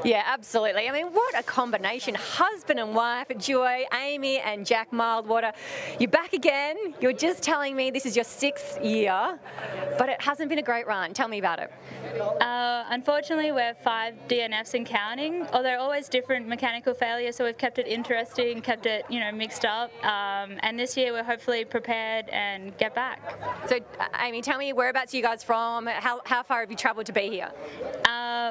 Yeah, absolutely. I mean, what a combination. Husband and wife, Joy, Amy and Jack Mildwater. You're back again. You're just telling me this is your 6th year, but it hasn't been a great run. Tell me about it. Unfortunately, we're 5 DNFs and counting, although always different mechanical failures, so we've kept it interesting, kept it, mixed up, and this year we're hopefully prepared and get back. So, Amy, tell me, whereabouts are you guys from? How far have you travelled to be here?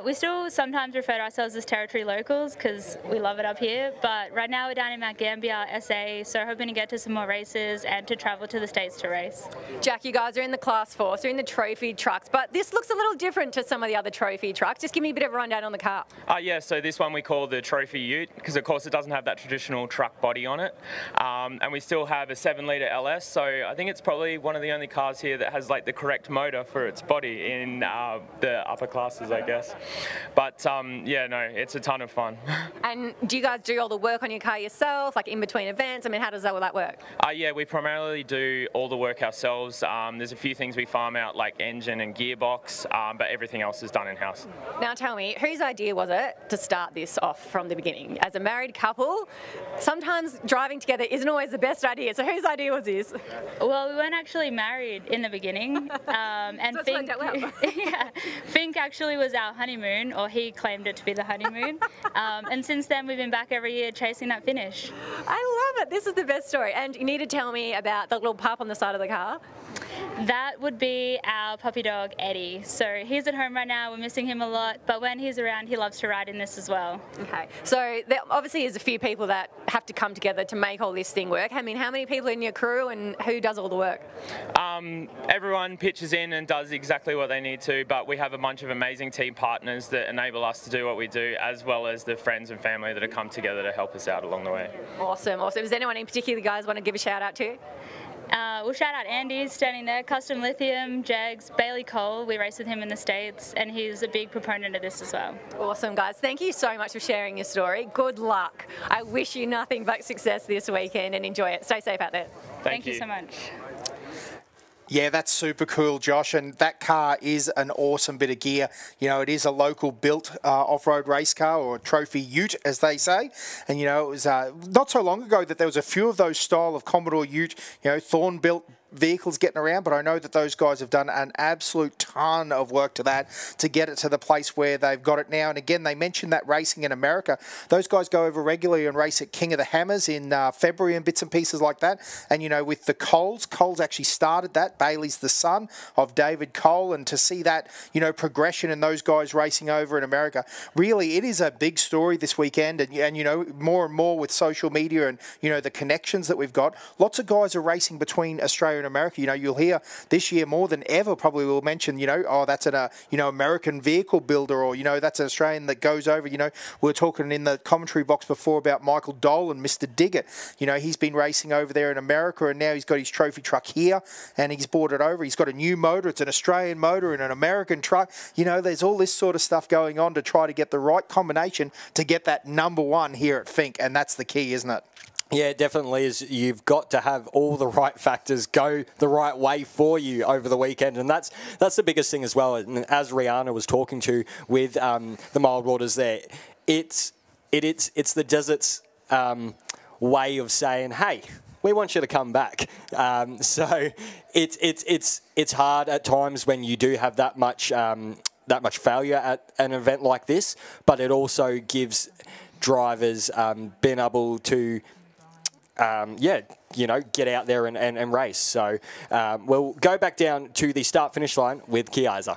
We still sometimes refer to ourselves as territory locals because we love it up here, but right now we're down in Mount Gambier, SA, so hoping to get to some more races and to travel to the States to race. Jack, you guys are in the Class 4, so in the trophy trucks, but this looks a little different to some of the other trophy trucks. Just give me a bit of a rundown on the car. Yeah, so this one we call the Trophy Ute because, of course, it doesn't have that traditional truck body on it. And we still have a 7-litre LS, so I think it's probably one of the only cars here that has like the correct motor for its body in the upper classes, I guess. But yeah, no, it's a ton of fun. And do you guys do all the work on your car yourself, like in between events? I mean, how does all that work? Yeah, we primarily do all the work ourselves. There's a few things we farm out like engine and gearbox, but everything else is done in-house. Now tell me, whose idea was it to start this off from the beginning? As a married couple, sometimes driving together isn't always the best idea, so whose idea was this? Well, we weren't actually married in the beginning, and so it's worked out well. Yeah, Finke actually was our honeymoon, or he claimed it to be the honeymoon, and since then we've been back every year chasing that finish. I love it. This is the best story. And you need to tell me about the little pup on the side of the car. That would be our puppy dog, Eddie. So he's at home right now, we're missing him a lot, but when he's around, he loves to ride in this as well. Okay, so there obviously is a few people that have to come together to make all this thing work. I mean, how many people in your crew and who does all the work? Everyone pitches in and does exactly what they need to, but we have a bunch of amazing team partners that enable us to do what we do, as well as the friends and family that have come together to help us out along the way. Awesome, awesome. Is there anyone in particular you guys want to give a shout out to? We'll shout out Andy, standing there, Custom Lithium, Jags, Bailey Cole. We race with him in the States, and he's a big proponent of this as well. Awesome, guys. Thank you so much for sharing your story. Good luck. I wish you nothing but success this weekend and enjoy it. Stay safe out there. Thank you so much. Yeah, that's super cool, Josh, and that car is an awesome bit of gear. It is a local built off-road race car, or a trophy ute, as they say. And, it was not so long ago that there was a few of those style of Commodore ute, Thorn-built vehicles getting around, but I know that those guys have done an absolute ton of work to that to get it to the place where they've got it now. And again, they mentioned that racing in America. Those guys go over regularly and race at King of the Hammers in February and bits and pieces like that. And, with the Coles actually started that. Bailey's the son of David Cole, and to see that, progression in those guys racing over in America, really, it is a big story this weekend. And more and more with social media and, the connections that we've got, lots of guys are racing between Australia in America. You'll hear this year more than ever probably will mention, oh, that's an American vehicle builder, or, that's an Australian that goes over. We were talking in the commentary box before about Michael Dolan, Mr. Diggett. He's been racing over there in America, and now he's got his trophy truck here, and he's brought it over. He's got a new motor. It's an Australian motor and an American truck. There's all this sort of stuff going on to try to get the right combination to get that number one here at Finke, and that's the key, isn't it? Yeah, it definitely is. You've got to have all the right factors go the right way for you over the weekend, and that's the biggest thing as well. And as Rihanna was talking to with the mild waters there, it's the desert's way of saying, hey, we want you to come back. So it's hard at times when you do have that much failure at an event like this, but it also gives drivers being able to get out there and race. So we'll go back down to the start-finish line with Kiaiza.